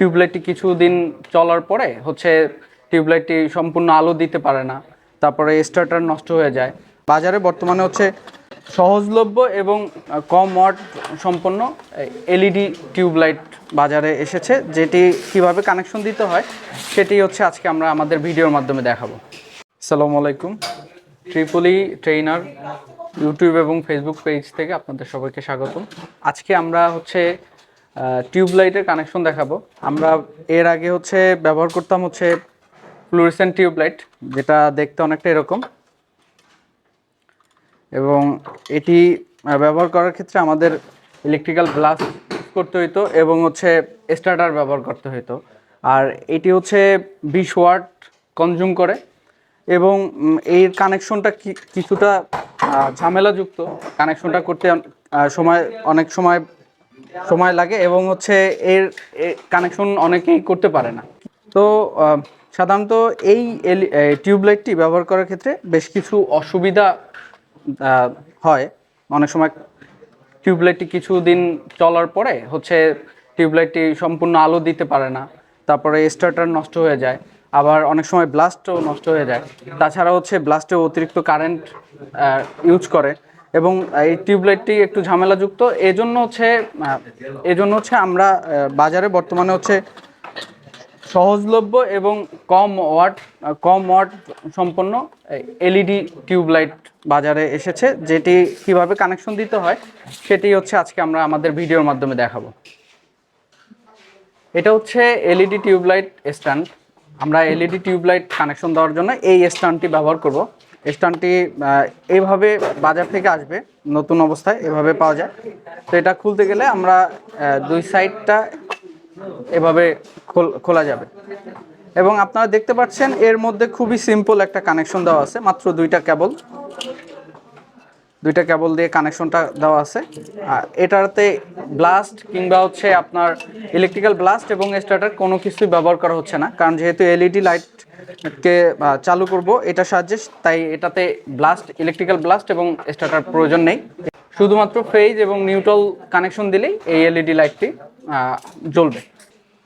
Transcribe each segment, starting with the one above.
টিউবলাইটটি কিছুদিন চলার পরে টিউবলাইটটি সম্পূর্ণ আলো দিতে পারে না, তারপরে স্টার্টার নষ্ট হয়ে যায়। বাজারে বর্তমানে সহজলভ্য এবং কম ওয়াট সম্পন্ন এলইডি টিউবলাইট বাজারে এসেছে, যেটি কিভাবে কানেকশন দিতে হয় সেটি আজকে আমরা আমাদের ভিডিওর মাধ্যমে দেখাবো। আসসালামু আলাইকুম, ট্রিপলি ট্রেইনার ইউটিউব এবং ফেসবুক পেজ থেকে আপনাদের সবাইকে স্বাগতম। আজকে আমরা টিউবলাইটের কানেকশন দেখাবো। আমরা এর আগে ব্যবহার করতাম ফ্লুরেসেন্ট টিউবলাইট, যেটা দেখতে অনেকটা এরকম, এবং এটি ব্যবহার করার ক্ষেত্রে আমাদের ইলেকট্রিক্যাল গ্লাস করতে হইতো এবং স্টার্টার ব্যবহার করতে হইতো। আর এটি 20 ওয়াট কনজিউম করে এবং এর কানেকশনটা কিছুটা ঝামেলাযুক্ত। কানেকশনটা করতে অনেক সময় লাগে এবং এর কানেকশন অনেকেই করতে পারে না। তো সাধারণত এই টিউবলাইটটি ব্যবহার করার ক্ষেত্রে বেশ কিছু অসুবিধা হয়। অনেক সময় টিউবলাইটটি কিছুদিন চলার পরে টিউবলাইটটি সম্পূর্ণ আলো দিতে পারে না, তারপরে স্টার্টার নষ্ট হয়ে যায়, আবার অনেক সময় ব্লাস্টও নষ্ট হয়ে যায়। তাছাড়া ব্লাস্টে অতিরিক্ত কারেন্ট ইউজ করে এবং এই টিউবলাইটটি একটু ঝামেলাযুক্ত। এজন্য আমরা বাজারে বর্তমানে সহজলভ্য এবং কম ওয়াট সম্পন্ন এলইডি টিউবলাইট বাজারে এসেছে, যেটি কিভাবে কানেকশন দিতে হয় সেটি আজকে আমরা আমাদের ভিডিওর মাধ্যমে দেখাবো। এটা এলইডি টিউবলাইট স্ট্যান্ড। আমরা এলইডি টিউবলাইট কানেকশন দেওয়ার জন্য এই স্ট্যান্ডটি ব্যবহার করব। স্ট্যান্ডটি এইভাবে বাজার থেকে আসবে, নতুন অবস্থায় এভাবে পাওয়া যায়। তো এটা খুলতে গেলে আমরা দুই সাইডটা এভাবে খোলা যাবে এবং আপনারা দেখতে পাচ্ছেন এর মধ্যে খুবই সিম্পল একটা কানেকশন দেওয়া আছে। মাত্র দুইটা কেবল দিয়ে কানেকশনটা দেওয়া আছে। আর এটাতে ব্লাস্ট কিংবা আপনার ইলেকট্রিক্যাল ব্লাস্ট এবং স্টার্টার কোনো কিছুই ব্যবহার করা হচ্ছে না, কারণ যেহেতু এলইডি লাইটকে চালু করব এটার সাহায্যে, তাই এটাতে ইলেকট্রিক্যাল ব্লাস্ট এবং স্টার্টার প্রয়োজন নেই। শুধুমাত্র ফেজ এবং নিউট্রাল কানেকশন দিলেই এই এলইডি লাইটটি জ্বলবে।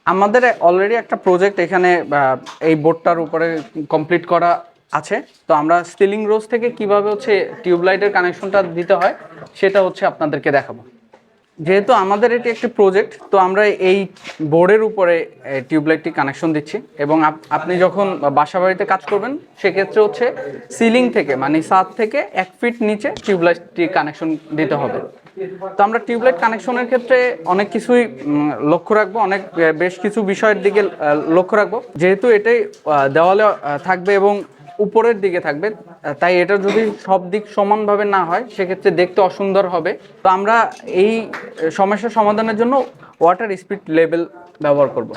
আমাদের অলরেডি একটা প্রজেক্ট এখানে এই বোর্ডটার উপরে কমপ্লিট করা আছে। তো আমরা সিলিং রোজ থেকে কিভাবে টিউবলাইটের কানেকশনটা দিতে হয় সেটা আপনাদেরকে দেখাবো। যেহেতু আমাদের এটি একটি প্রজেক্ট, তো আমরা এই বোর্ডের উপরে টিউবলাইটটি কানেকশন দিচ্ছি এবং আপনি যখন বাসা বাড়িতে কাজ করবেন সেক্ষেত্রে সিলিং থেকে, মানে ছাদ থেকে 1 ফিট নিচে টিউবলাইটটি কানেকশন দিতে হবে। তো আমরা টিউবলাইট কানেকশনের ক্ষেত্রে অনেক কিছুই লক্ষ্য রাখবো, বেশ কিছু বিষয়ের দিকে লক্ষ্য রাখবো। যেহেতু এটাই দেওয়ালে থাকবে এবং উপরের দিকে থাকবে, তাই এটা যদি সব দিক সমানভাবে না হয় সেক্ষেত্রে দেখতে অসুন্দর হবে। তো আমরা এই সমস্যার সমাধানের জন্য ওয়াটার স্পিড লেভেল ব্যবহার করব।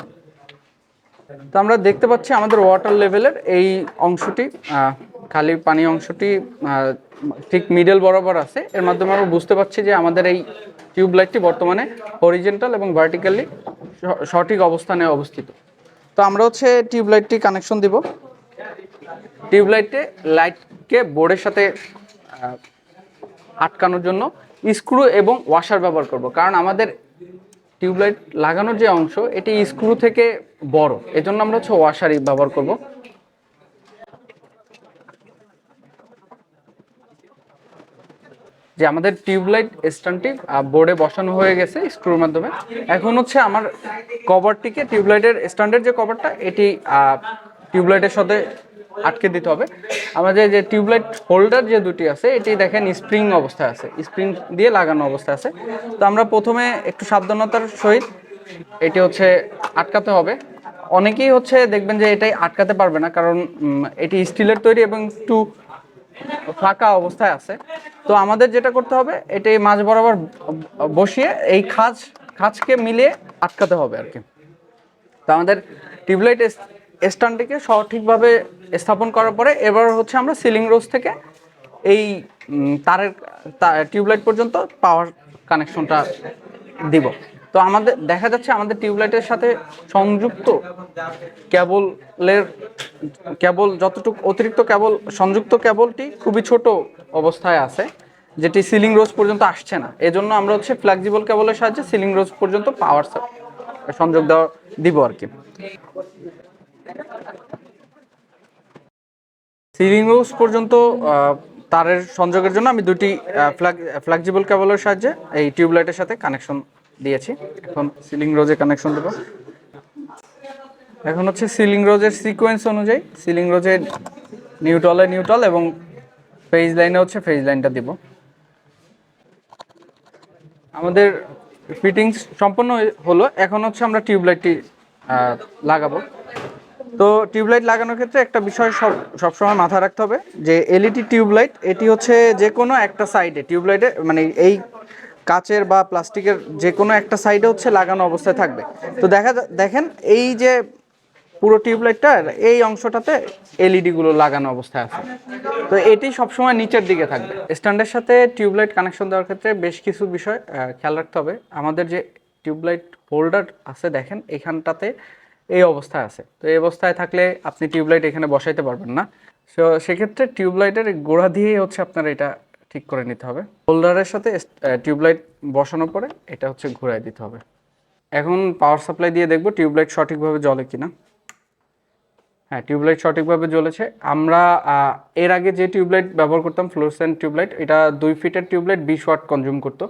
তো আমরা দেখতে পাচ্ছি আমাদের ওয়াটার লেভেলের এই অংশটি, খালি পানি অংশটি ঠিক মিডল বরাবর আছে। এর মাধ্যমে আমরা বুঝতে পারছি যে আমাদের এই টিউবলাইটটি বর্তমানে হরিজেন্টাল এবং ভার্টিক্যালি সঠিক অবস্থানে অবস্থিত। তো আমরা টিউবলাইটটি কানেকশন দিব। লাইটকে বোর্ডের সাথে আটকানোর জন্য স্ক্রু এবং ওয়াশার ব্যবহার করব, কারণ আমাদের টিউবলাইট লাগানোর যে অংশ এটি স্ক্রু থেকে বড়, এজন্য আমরা ওয়াশারই ব্যবহার করব। যে আমাদের টিউবলাইট স্ট্যান্ডটি বোর্ডে বসানো হয়ে গেছে স্ক্রুর মাধ্যমে। এখন আমার কভারটিকে, টিউবলাইটের স্ট্যান্ডের যে কভারটা, এটি টিউবলাইটের সাথে আটকে দিতে হবে। আমাদের যে টিউবলাইট হোল্ডার যে দুটি আছে, এটি দেখেন স্প্রিং অবস্থায় আছে, স্প্রিং দিয়ে লাগানো অবস্থায় আছে। তো আমরা প্রথমে একটু সাবধানতার সহিত এটি আটকাতে হবে। অনেকেই দেখবেন যে এটাই আটকাতে পারবে না, কারণ এটি স্টিলের তৈরি এবং একটু ফাঁকা অবস্থায় আছে। তো আমাদের যেটা করতে হবে, এটি মাঝ বরাবর বসিয়ে এই খাঁজকে মিলিয়ে আটকাতে হবে আর কি। তো আমাদের টিউবলাইট স্ট্যান্ডটিকে সঠিকভাবে স্থাপন করার পরে এবার আমরা সিলিং রোজ থেকে এই টিউবলাইট পর্যন্ত পাওয়ার কানেকশনটা দিব। তো আমাদের দেখা যাচ্ছে আমাদের টিউবলাইটের সাথে সংযুক্ত কেবল যতটুকু অতিরিক্ত সংযুক্ত কেবলটি খুবই ছোট অবস্থায় আছে, যেটি সিলিং রোজ পর্যন্ত আসছে না। এজন্য আমরা ফ্লেক্সিবল কেবলের সাহায্যে সিলিং রোজ পর্যন্ত পাওয়ার সংযোগ দিব আর কি। সিলিং রোজ পর্যন্ত তারের সংযোগের জন্য আমি দুটি ফ্লেক্সিবল কেবলের সাহায্যে এই টিউবলাইটের সাথে কানেকশন দিয়েছি। এখন সিলিং রোজে কানেকশন দেব। এখন হচ্ছে সিলিং রোজের সিকোয়েন্স অনুযায়ী সিলিং রোজের নিউট্রাল এবং ফেজ লাইনে হচ্ছে ফেজ লাইনটা দিব। আমাদের ফিটিংস সম্পূর্ণ হলো। এখন হচ্ছে আমরা টিউবলাইটটি লাগাবো। তো টিউবলাইট লাগানোর ক্ষেত্রে একটা বিষয় সবসময় মাথায় রাখতে হবে যে এলইডি টিউবলাইট এটি হচ্ছে যে কোনো একটা সাইডে টিউবলাইটে মানে এই কাচের বা প্লাস্টিকের যে কোনো একটা সাইডে হচ্ছে লাগানো অবস্থায় থাকবে। তো দেখেন এই যে পুরো টিউবলাইটটার এই অংশটাতে এলইডি গুলো লাগানো অবস্থায় আছে। তো এটি সবসময় নিচের দিকে থাকবে। স্ট্যান্ডের সাথে টিউবলাইট কানেকশন দেওয়ার ক্ষেত্রে বেশ কিছু বিষয় খেয়াল রাখতে হবে। আমাদের যে টিউবলাইট হোল্ডার আছে দেখেন এখানটাতে এই অবস্থায় আছে। তো এই অবস্থায় থাকলে আপনি টিউবলাইট এখানে বসাইতে পারবেন না। সো সেক্ষেত্রে টিউবলাইটের গোড়া দিয়েই হচ্ছে আপনার এটা ঠিক করে নিতে হবে। হোল্ডারের সাথে টিউবলাইট বসানোর পরে এটা হচ্ছে ঘুরাই দিতে হবে। এখন পাওয়ার সাপ্লাই দিয়ে দেখব টিউবলাইট সঠিকভাবে জ্বলে কিনা। হ্যাঁ, টিউবলাইট সঠিকভাবে জ্বলেছে। আমরা এর আগে যে টিউবলাইট ব্যবহার করতাম ফ্লোরোসেন্ট টিউবলাইট, এটা 2 ফিটের টিউবলাইট 20 ওয়াট কনজিউম করতো।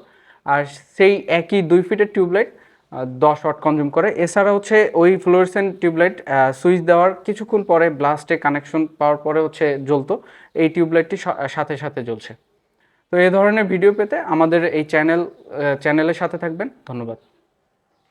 আর সেই একই 2 ফিটের টিউবলাইট 10 ওয়াট কনজিউম করে। এছাড়া হচ্ছে ওই ফ্লোরোসেন্ট টিউবলাইট সুইচ দেওয়ার কিছুক্ষণ পরে ব্লাস্টে কানেকশন পাওয়ার পরে হচ্ছে জ্বলতো। এই টিউবলাইটটি সাথে সাথে জ্বলছে। তো এই ধরনের ভিডিও পেতে আমাদের এই চ্যানেলের সাথে থাকবেন। ধন্যবাদ।